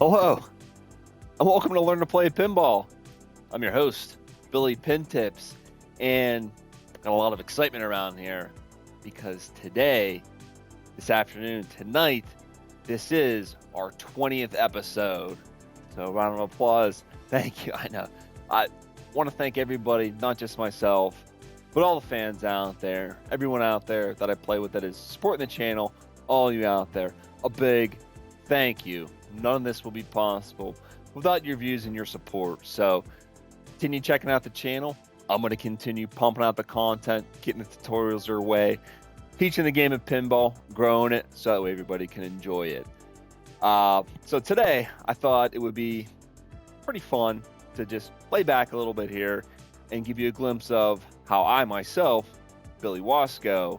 Hello, and welcome to Learn to Play Pinball. I'm your host, BillyPintips, and got a lot of excitement around here because this afternoon, tonight, this is our 20th episode. So, a round of applause. Thank you. I know. I want to thank everybody, not just myself, but all the fans out there, everyone out there that I play with that is supporting the channel, all you out there. A big thank you. None of this will be possible without your views and your support. So continue checking out the channel. I'm going to continue pumping out the content, getting the tutorials your way, teaching the game of pinball, growing it so that way everybody can enjoy it. So today I thought it would be pretty fun to just lay back a little bit here and give you a glimpse of how I myself, Billy Wasco,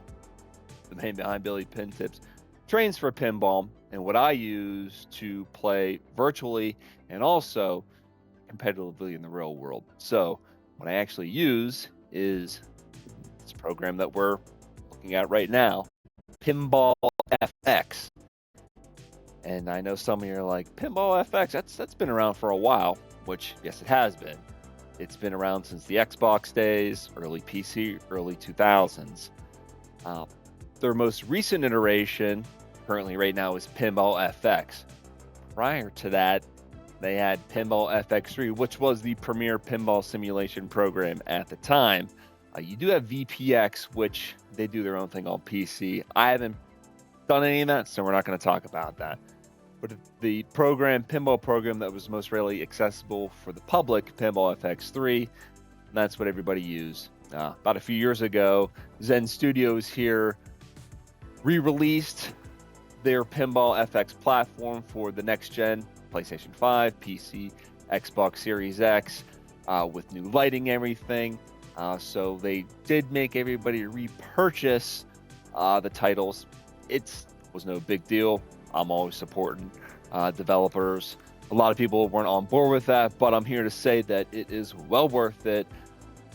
the man behind BillyPintips, trains for pinball and what I use to play virtually and also competitively in the real world. So what I actually use is this program that we're looking at right now, Pinball FX. And I know some of you are like, Pinball FX, that's been around for a while, which yes, it has been. It's been around since the Xbox days, early PC, early 2000s. Their most recent iteration currently right now is Pinball FX. Prior to that, they had Pinball FX3, which was the premier pinball simulation program at the time. You do have VPX, which they do their own thing on PC. I haven't done any of that, so we're not going to talk about that. But the pinball program that was most readily accessible for the public, Pinball FX3, that's what everybody used. About a few years ago, Zen Studios here re-released their Pinball FX platform for the next gen PlayStation 5, PC, Xbox Series X, with new lighting, everything. So they did make everybody repurchase the titles. It was no big deal. I'm always supporting developers. A lot of people weren't on board with that, but I'm here to say that it is well worth it.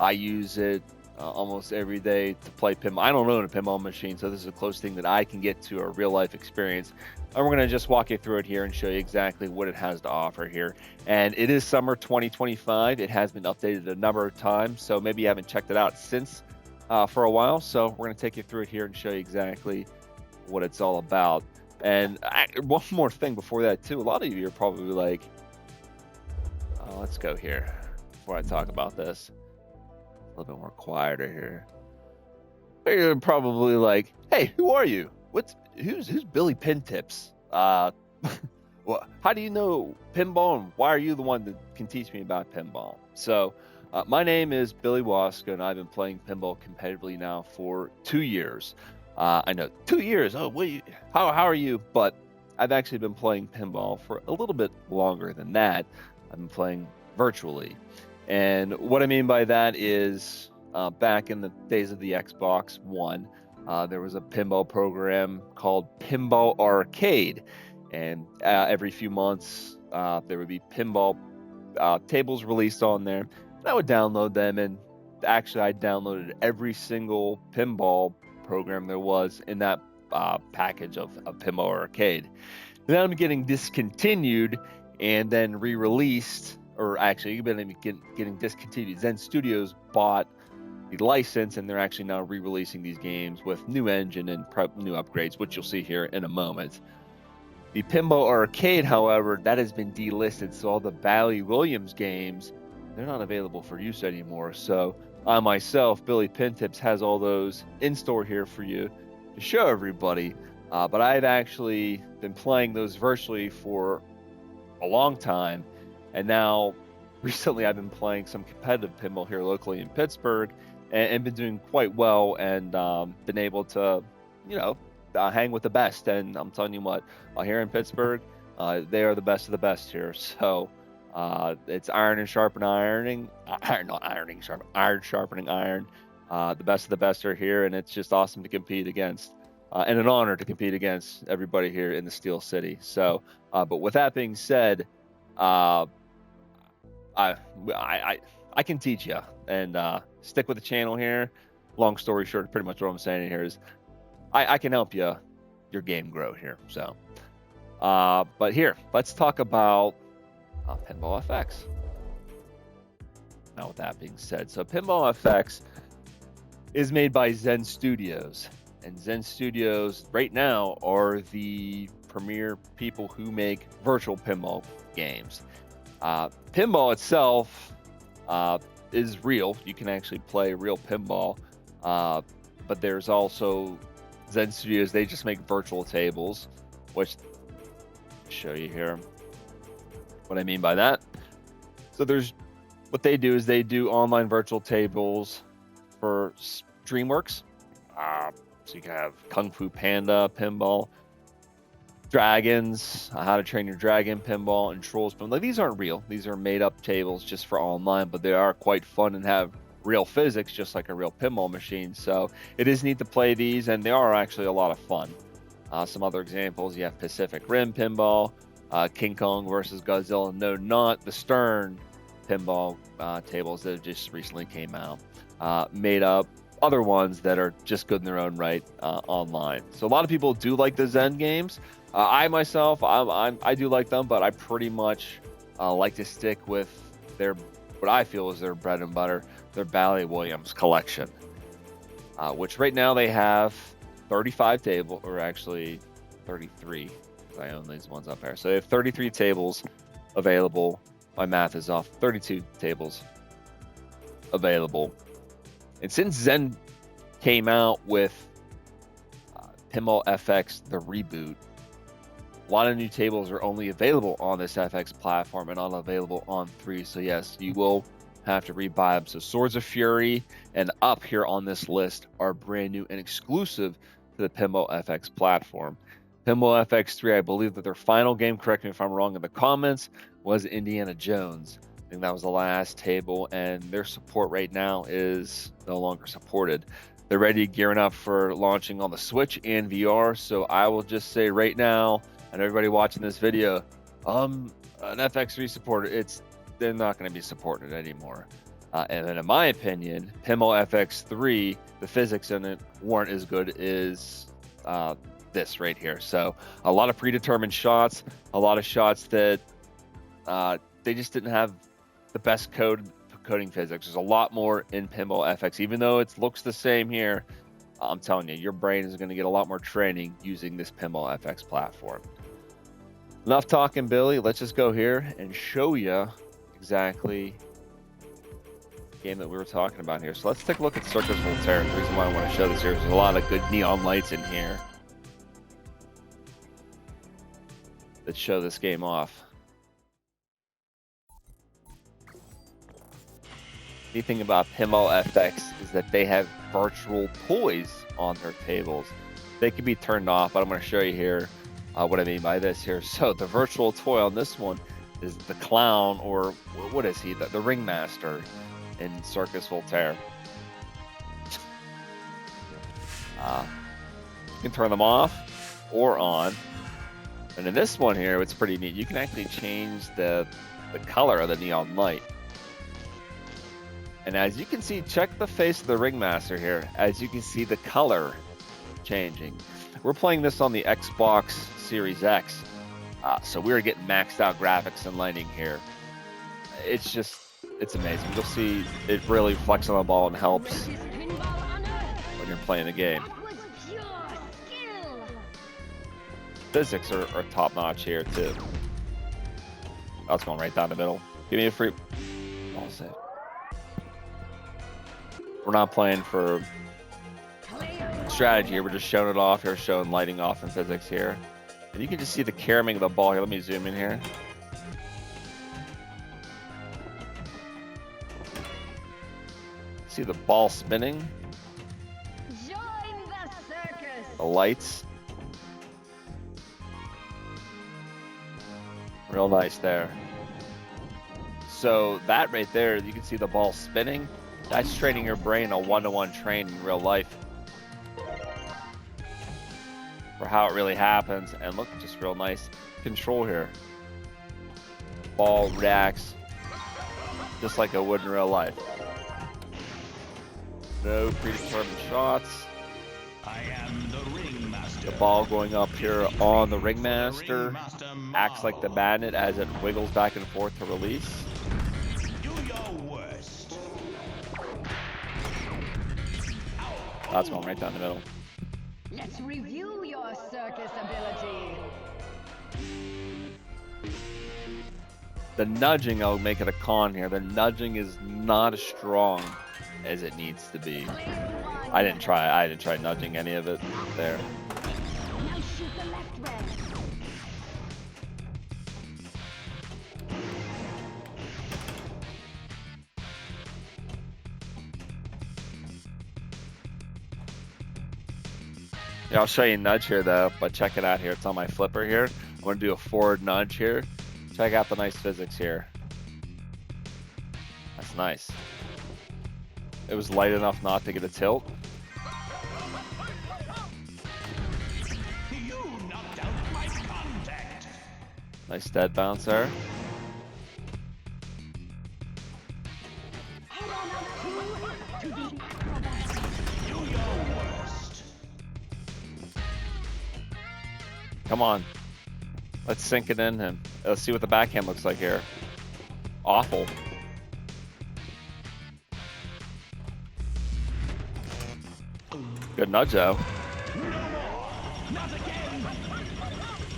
I use it almost every day to play pinball. I don't own a pinball machine, so this is a close thing that I can get to a real life experience. And we're going to just walk you through it here and show you exactly what it has to offer here. And it is summer 2025. It has been updated a number of times, so maybe you haven't checked it out since for a while. So we're going to take you through it here and show you exactly what it's all about. And one more thing before that too, a lot of you are probably like, oh, let's go here before I talk about this. A little bit more quieter here. You're probably like, hey, who are you? Who's BillyPintips? Well, how do you know pinball, and why are you the one that can teach me about pinball? So my name is Billy Wasco, and I've been playing pinball competitively now for 2 years. I know 2 years. Oh, how are you? But I've actually been playing pinball for a little bit longer than that. I've been playing virtually. And what I mean by that is back in the days of the Xbox One, there was a pinball program called Pinball Arcade. And every few months, there would be pinball tables released on there. And I would download them. And actually, I downloaded every single pinball program there was in that package of Pinball Arcade. Then I'm getting discontinued and then re-released. Or actually, you've been getting discontinued. Zen Studios bought the license, and they're actually now re-releasing these games with new engine and new upgrades, which you'll see here in a moment. The Pinball Arcade, however, that has been delisted, so all the Bally Williams games, they're not available for use anymore. So I myself, BillyPintips, has all those in store here for you to show everybody. But I've actually been playing those virtually for a long time. And now, recently, I've been playing some competitive pinball here locally in Pittsburgh and been doing quite well and been able to, hang with the best. And I'm telling you what, here in Pittsburgh, they are the best of the best here. So it's iron sharpening iron. The best of the best are here, and it's just awesome to compete against. And an honor to compete against everybody here in the Steel City. So, but with that being said, I can teach you, and stick with the channel here. Long story short, pretty much what I'm saying here is I can help your game grow here. So But here, let's talk about Pinball FX. Now, with that being said, so Pinball FX is made by Zen Studios, and Zen Studios right now are the premier people who make virtual pinball games. Pinball itself is real. You can actually play real pinball, but there's also Zen Studios. They just make virtual tables, which I'll show you here what I mean by that. So there's what they do is they do online virtual tables for DreamWorks. So you can have Kung Fu Panda pinball, Dragons, How to Train Your Dragon pinball, and Trolls pinball. Like, these aren't real. These are made up tables just for online, but they are quite fun and have real physics, just like a real pinball machine. So it is neat to play these, and they are actually a lot of fun. Some other examples, you have Pacific Rim pinball, King Kong versus Godzilla. No, not the Stern pinball tables that just recently came out. Made up other ones that are just good in their own right online. So a lot of people do like the Zen games. I myself, I do like them, but I pretty much like to stick with their, what I feel is their bread and butter, their Bally Williams collection, which right now they have 35 tables, or actually 33. I own these ones up there. So they have 33 tables available. My math is off. 32 tables available. And since Zen came out with Pinball FX, the reboot, a lot of new tables are only available on this FX platform and not available on 3. So yes, you will have to rebuy them. So Swords of Fury and Up here on this list are brand new and exclusive to the Pinball FX platform. Pinball FX 3, I believe that their final game, correct me if I'm wrong in the comments, was Indiana Jones. I think that was the last table, and their support right now is no longer supported. They're ready, gearing up for launching on the Switch and VR. So I will just say right now, and everybody watching this video, an FX3 supporter, they're not going to be supported anymore. And then in my opinion, Pinball FX3, the physics in it weren't as good as this right here. So a lot of predetermined shots, a lot of shots that they just didn't have the best coding physics. There's a lot more in Pinball FX. Even though it looks the same here, I'm telling you, your brain is going to get a lot more training using this Pinball FX platform. Enough talking, Billy. Let's just go here and show you exactly the game that we were talking about here. So let's take a look at Circus Voltaire. The reason why I want to show this here is there's a lot of good neon lights in here that show this game off. The thing about Pinball FX is that they have virtual toys on their tables. They can be turned off, but I'm going to show you here what I mean by this here. So the virtual toy on this one is the clown, or what is he? The ringmaster in Circus Voltaire. You can turn them off or on. And in this one here, it's pretty neat. You can actually change the color of the neon light. And as you can see, check the face of the ringmaster here. As you can see, the color changing. We're playing this on the Xbox Series X. So we're getting maxed out graphics and lighting here. It's amazing. You'll see it really flex on the ball and helps when you're playing the game. Physics are top notch here too. That's going right down the middle. Give me a free ball save. We're not playing for strategy here. We're just showing it off here, showing lighting off and physics here. And you can just see the caroming of the ball here. Let me zoom in here. See the ball spinning. Join the circus. The lights. Real nice there. So that right there, you can see the ball spinning. That's training your brain a one-to-one train in real life for how it really happens. And look, just real nice control here. Ball reacts just like it would in real life. No predetermined shots. I am the ringmaster. The ball going up here on the ringmaster acts like the magnet as it wiggles back and forth to release. That's going right down the middle. Let's review your circus ability. The nudging, I'll make it a con here. The nudging is not as strong as it needs to be. I didn't try nudging any of it there. Now shoot the left red. Yeah, I'll show you a nudge here though, but check it out here. It's on my flipper here. I'm going to do a forward nudge here. Check out the nice physics here. That's nice. It was light enough not to get a tilt. You knocked out my contact. Nice dead bounce there. Head on up to the acrobat. Do your worst. Come on. Let's sink it in him. Let's see what the backhand looks like here. Awful. Good nudge though.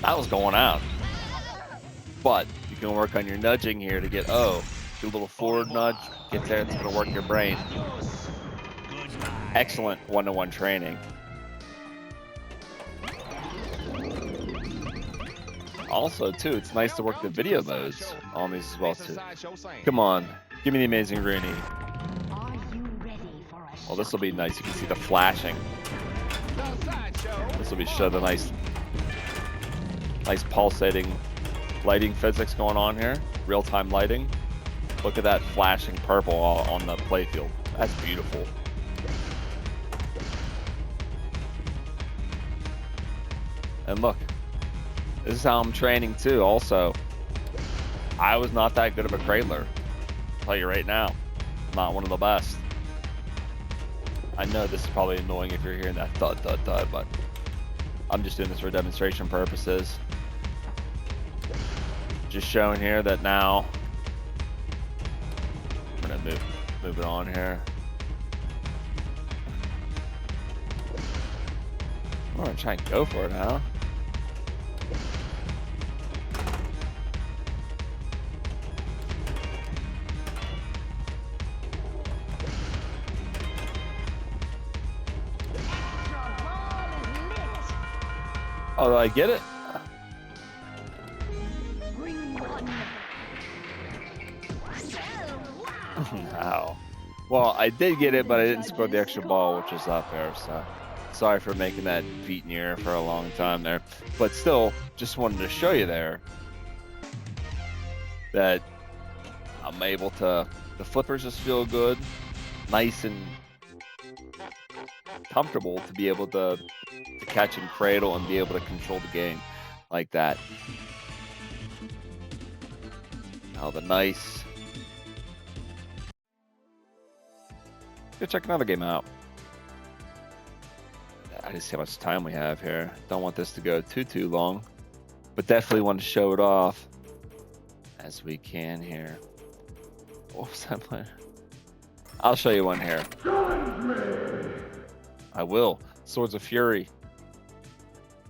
That was going out. But you can work on your nudging here to get, do a little forward nudge. Get there, it's going to work your brain. Excellent one-to-one training. Also, too, it's nice to work the video modes on these as well, too. Come on, give me the amazing Rooney. Are you ready for a Well, this will be nice. You can see the flashing. This will be show the nice pulsating lighting physics going on here. Real-time lighting. Look at that flashing purple on the playfield. That's beautiful. And look, this is how I'm training too. Also, I was not that good of a cradler. I'll tell you right now, not one of the best. I know this is probably annoying if you're hearing that thud, thud, thud, but I'm just doing this for demonstration purposes. Just showing here that now I'm gonna move it on here. I'm gonna try and go for it now. Oh, did I get it? Wow. Well, I did get it, but I didn't score the extra ball, which is up there. So sorry for making that beat in the air for a long time there. But still, just wanted to show you there that I'm able to, the flippers just feel good, nice and comfortable to be able to catch and cradle and be able to control the game like that. Now the nice. Go check another game out. I just see how much time we have here. Don't want this to go too long, but definitely want to show it off as we can here. What was that playing? I'll show you one here. I will. Swords of Fury.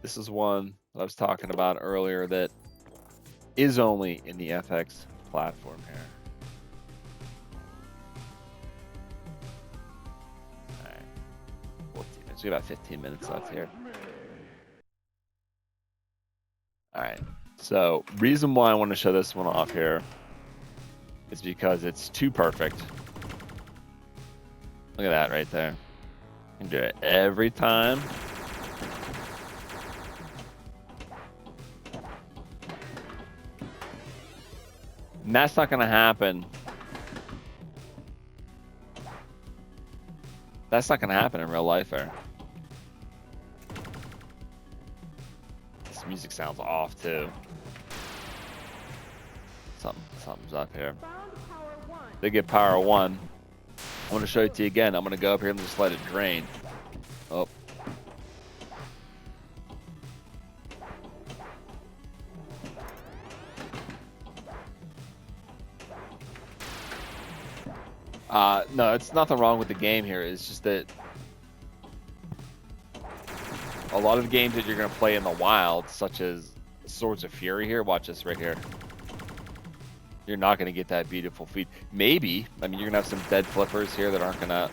This is one that I was talking about earlier that is only in the FX platform here. All right. 14 minutes. We got about 15 minutes left here. All right. So, reason why I want to show this one off here is because it's too perfect. Look at that right there. You can do it every time. And that's not going to happen. That's not going to happen in real life there. This music sounds off too. Something's up here. They get power 1. I want to show it to you again. I'm going to go up here and just let it drain. Oh. No, it's nothing wrong with the game here. It's just that a lot of games that you're going to play in the wild, such as Swords of Fury here, watch this right here. You're not going to get that beautiful feed. Maybe, I mean, you're going to have some dead flippers here that aren't going to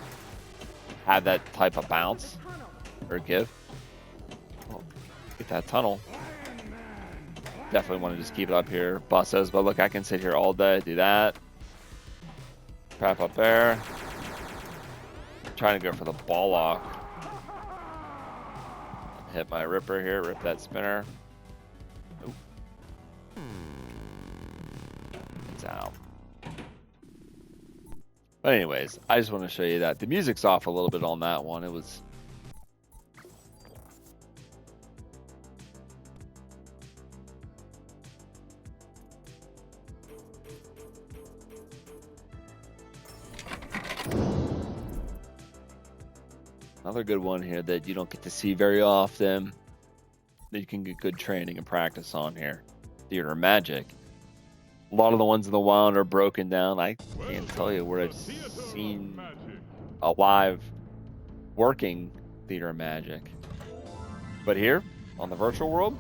have that type of bounce or give. Oh, get that tunnel. Definitely want to just keep it up here. Bustos, but look, I can sit here all day, do that. Trap up there. Trying to go for the ball lock. Hit my ripper here, rip that spinner. Ooh. It's out. But anyways, I just want to show you that. The music's off a little bit on that one. It was... Another good one here that you don't get to see very often, that you can get good training and practice on here. Theater of Magic. A lot of the ones in the wild are broken down. I can't tell you where I've seen a live working Theater of Magic. But here, on the virtual world,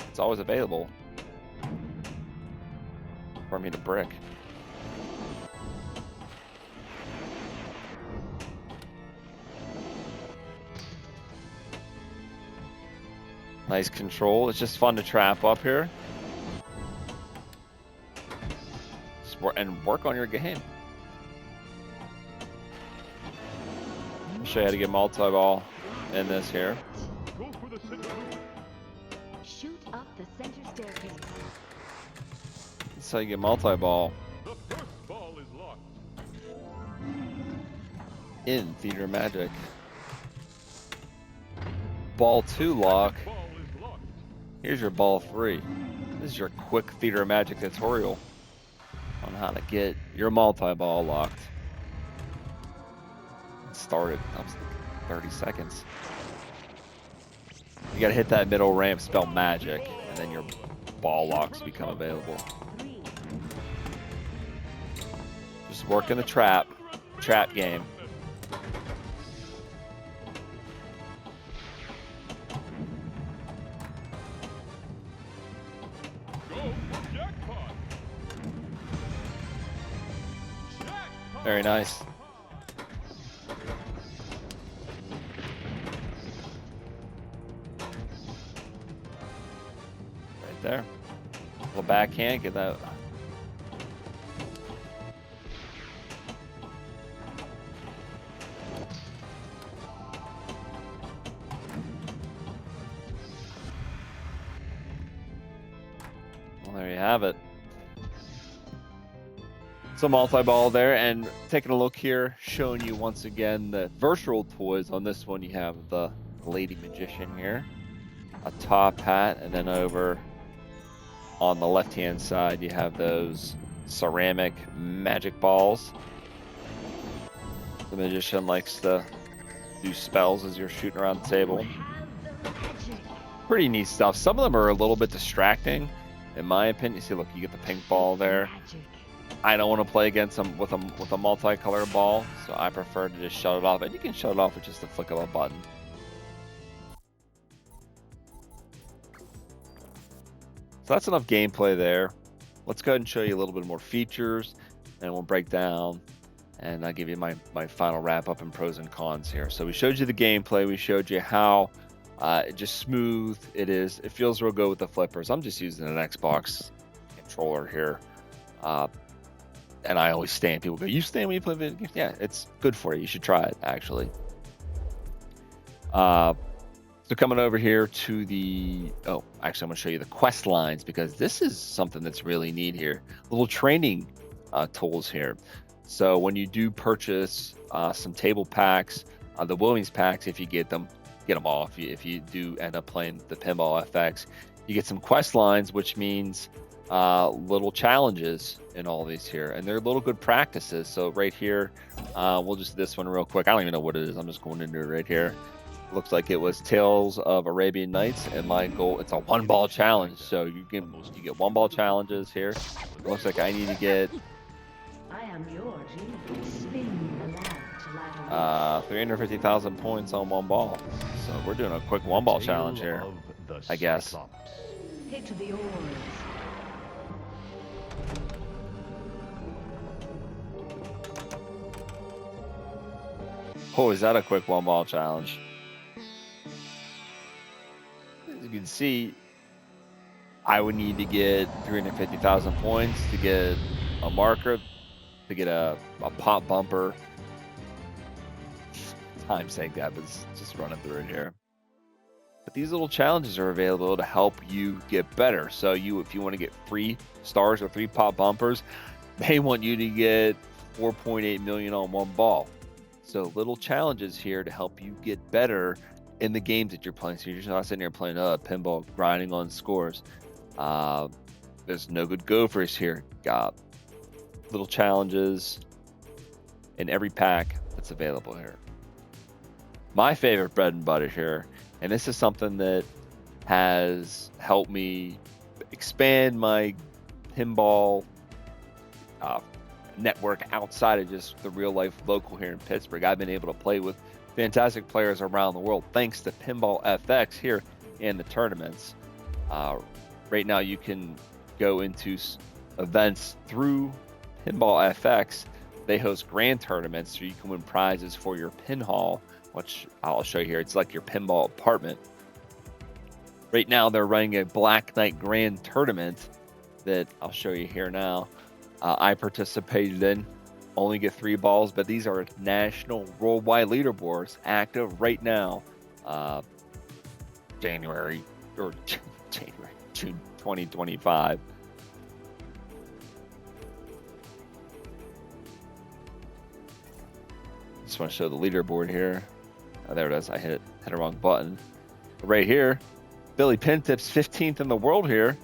it's always available for me to brick. Nice control. It's just fun to trap up here. And work on your game. I'll show you how to get multi-ball in this here. Shoot up the center staircase. That's how you get multi-ball. The first ball is locked. In Theater of Magic. Ball 2 lock. Here's your ball 3. This is your quick Theater of Magic tutorial on how to get your multi-ball locked. It started. That was 30 seconds. You gotta hit that middle ramp, spell magic, and then your ball locks become available. Just working the trap game. Very nice. Right there. A little backhand, get that. Well, there you have it. Some multi-ball there, and taking a look here, showing you once again the virtual toys. On this one you have the Lady Magician here, a top hat, and then over on the left hand side you have those ceramic magic balls. The Magician likes to do spells as you're shooting around the table. Pretty neat stuff. Some of them are a little bit distracting in my opinion. You see, look, you get the pink ball there. I don't want to play against them with a multicolored ball, so I prefer to just shut it off. And you can shut it off with just the flick of a button. So that's enough gameplay there. Let's go ahead and show you a little bit more features, and we'll break down, and I'll give you my final wrap up and pros and cons here. So we showed you the gameplay. We showed you how just smooth it is. It feels real good with the flippers. I'm just using an Xbox controller here. And I always stand. People go, you stand when you play video games? Yeah, it's good for you. You should try it, actually. So coming over here to the... Oh, actually, I'm going to show you the quest lines, because this is something that's really neat here. Little training tools here. So when you do purchase some table packs, the Williams packs, if you get them all. If you do end up playing the Pinball FX, you get some quest lines, which means little challenges in all these here, and they're little good practices. So right here, we'll just do this one real quick. I don't even know what it is. I'm just going into it right here. Looks like it was Tales of Arabian Nights, and my goal, it's a 1-ball challenge. So you get 1-ball challenges here. It looks like I need to get I am your genius. Spin the lamp to light a 350,000 points on one ball. So we're doing a quick one ball challenge here, I guess. hit the oars. Oh, is that a quick one ball challenge? As you can see, I would need to get 350,000 points to get a marker, to get a pop bumper. Time's sake, that was just running through it here. But these little challenges are available to help you get better. So if you want to get 3 stars or 3 pop bumpers, they want you to get 4.8 million on one ball. So little challenges here to help you get better in the games that you're playing. So you're just not sitting here playing pinball, grinding on scores. There's no good gophers here. Got little challenges in every pack that's available here. My favorite bread and butter here, and this is something that has helped me expand my pinball network outside of just the real life local here in Pittsburgh. I've been able to play with fantastic players around the world thanks to Pinball FX here in the tournaments. Right now you can go into events through Pinball FX. They host grand tournaments so you can win prizes for your Pinhall, which I'll show you here. It's like your pinball apartment. Right now they're running a Black Knight Grand tournament that I'll show you here now. I participated in, only get 3 balls, but these are national worldwide leaderboards active right now, June 2025. Just want to show the leaderboard here. Oh, there it is. I hit a wrong button. Right here, BillyPintips 15th in the world here.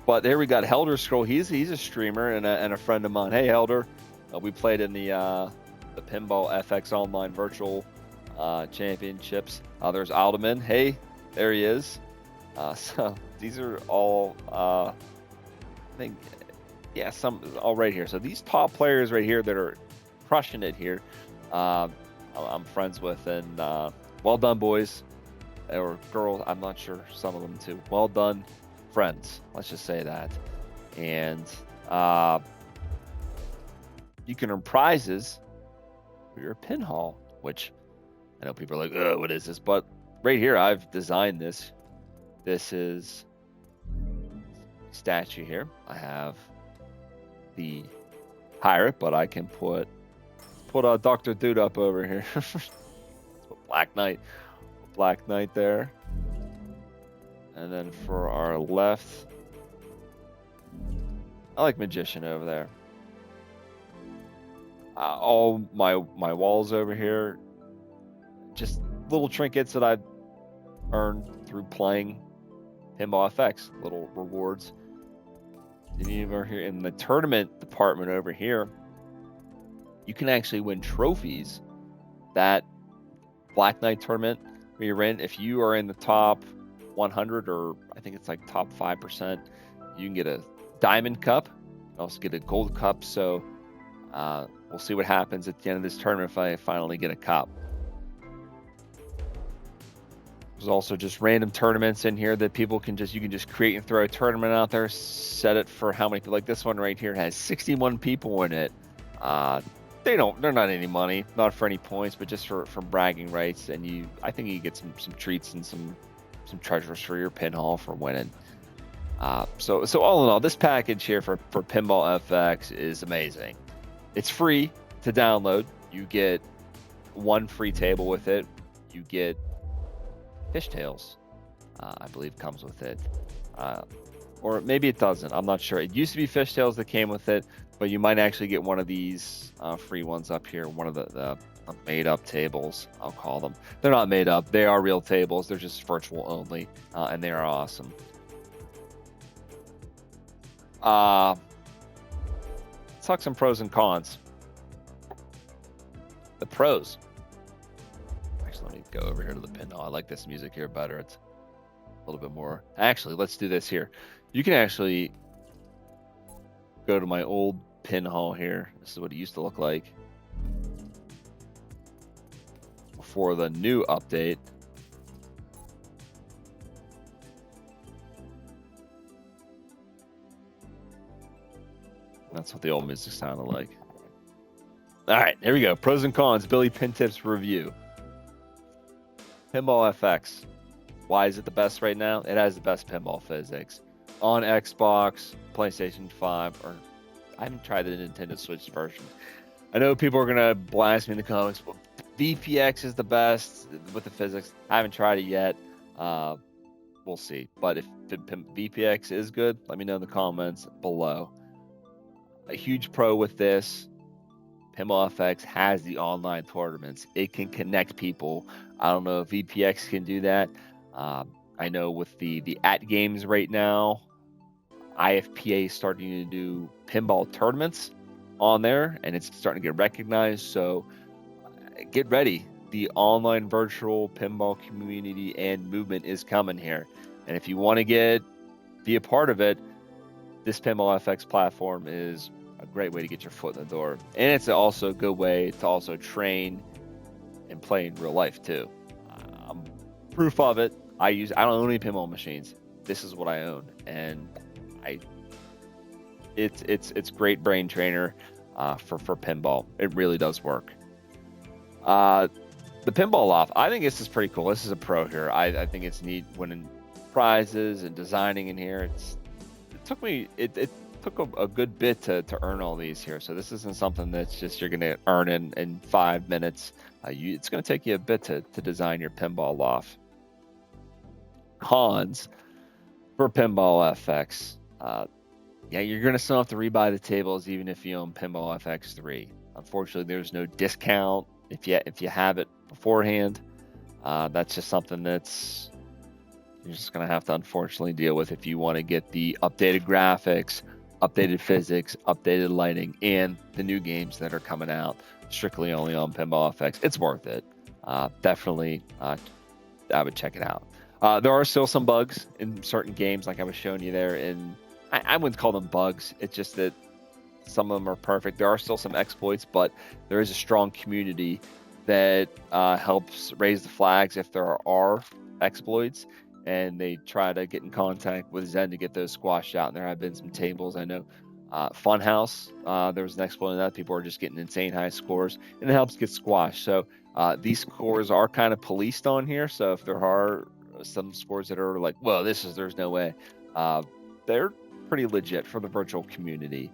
But there we got Helder Scroll. He's a streamer and a friend of mine. Hey Helder, we played in the Pinball FX Online Virtual Championships. There's Alderman. Hey, there he is. So these are all I think, yeah, some all right here. So these top players right here that are crushing it here, I'm friends with, and well done, boys or girls. I'm not sure, some of them too. Well done, friends. Let's just say that. And you can earn prizes for your Pinhall, which I know people are like, "Oh, what is this?" But right here, I've designed this. This is statue here. I have the pirate, but I can put a Dr. Dude up over here. Black Knight there. And then for our left, I like Magician over there. All my walls over here, just little trinkets that I've earned through playing Pinball FX, little rewards. And over here in the tournament department over here, you can actually win trophies. That Black Knight tournament where you're in, if you are in the top 100, or I think it's like top 5%, you can get a diamond cup, also get a gold cup. So we'll see what happens at the end of this tournament if I finally get a cup. There's also just random tournaments in here that people can you can just create and throw a tournament out there, set it for how many people. Like this one right here has 61 people in it. They're not any money, not for any points, but just for bragging rights. And I think you get some treats and some treasures for your Pinhall for winning. So all in all, this package here for Pinball FX is amazing. It's free to download. You get 1 free table with it. You get fishtails, I believe comes with it. Or maybe it doesn't. I'm not sure. It used to be fishtails that came with it, but you might actually get one of these free ones up here, one of the made-up tables, I'll call them. They're not made up. They are real tables. They're just virtual only, and they are awesome. Let's talk some pros and cons. The pros. Actually, let me go over here to the Pinhall. I like this music here better. It's a little bit more. Actually, let's do this here. You can actually go to my old Pinhall here. This is what it used to look like before the new update. That's what the old music sounded like. All right, here we go. Pros and cons, BillyPintips review. Pinball FX. Why is it the best right now? It has the best pinball physics. On Xbox, PlayStation 5, or I haven't tried the Nintendo Switch version. I know people are going to blast me in the comments, but VPX is the best with the physics. I haven't tried it yet. We'll see. But if VPX is good, let me know in the comments below. A huge pro with this, Pinball FX has the online tournaments. It can connect people. I don't know if VPX can do that. I know with the at games right now, IFPA is starting to do pinball tournaments on there, and it's starting to get recognized. So get ready. The online virtual pinball community and movement is coming here. And if you want to be a part of it, this Pinball FX platform is a great way to get your foot in the door. And it's also a good way to also train and play in real life too. Proof of it, I don't own any pinball machines. This is what I own. And it's great brain trainer for pinball. It really does work. The Pinball Loft, I think this is pretty cool. This is a pro here. I think it's neat winning prizes and designing in here. It took a good bit to earn all these here. So this isn't something that's just you're going to earn in 5 minutes. It's going to take you a bit to design your Pinball Loft. Cons for Pinball FX. You're going to still have to rebuy the tables even if you own Pinball FX 3. Unfortunately, there's no discount if you have it beforehand. That's just something that's you're just going to have to unfortunately deal with if you want to get the updated graphics, updated physics, updated lighting, and the new games that are coming out strictly only on Pinball FX. It's worth it. Definitely, I would check it out. There are still some bugs in certain games, like I was showing you there, and I wouldn't call them bugs. It's just that some of them are perfect. There are still some exploits, but there is a strong community that helps raise the flags if there are exploits, and they try to get in contact with Zen to get those squashed out. And there have been some tables. I know Funhouse, there was an exploit in that. People are just getting insane high scores, and it helps get squashed. So these scores are kind of policed on here. So if there are some scores that are like, well, there's no way, they're pretty legit for the virtual community.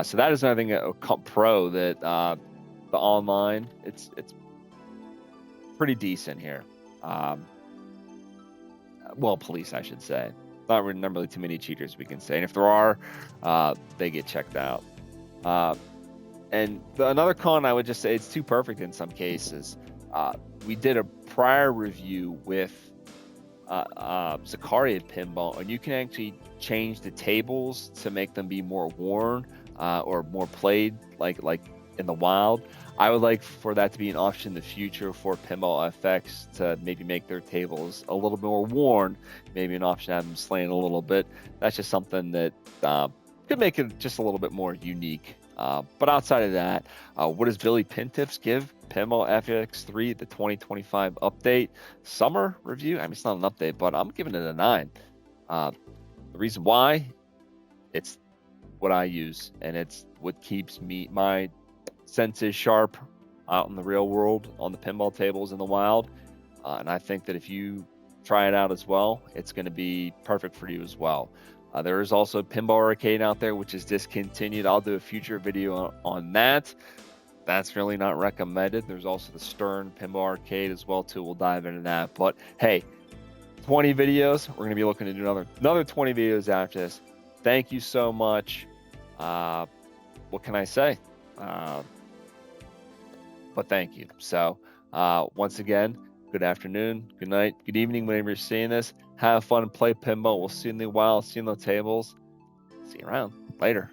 So that is another thing, a pro that the online, it's pretty decent here. Well, police, I should say. Not really too many cheaters, we can say. And if there are, they get checked out. And another con, I would just say it's too perfect in some cases. We did a prior review with Zakaria Pinball, and you can actually change the tables to make them be more worn or more played like in the wild. I would like for that to be an option in the future for Pinball FX to maybe make their tables a little more worn, maybe an option to have them slaying a little bit. That's just something that could make it just a little bit more unique. But outside of that, what does BillyPintips give Pinball FX 3, the 2025 update summer review? I mean, it's not an update, but I'm giving it a 9. The reason why, it's what I use, and it's what keeps my senses sharp out in the real world on the pinball tables in the wild. And I think that if you try it out as well, it's going to be perfect for you as well. There is also Pinball Arcade out there, which is discontinued. I'll do a future video on that. That's really not recommended. There's also the Stern Pinball Arcade as well too. We'll dive into that. But hey, 20 videos. We're going to be looking to do another 20 videos after this. Thank you so much. What can I say? But thank you. So once again, good afternoon, good night, good evening, whenever you're seeing this. Have fun and play pinball. We'll see you in the wild, see you in the tables. See you around. Later.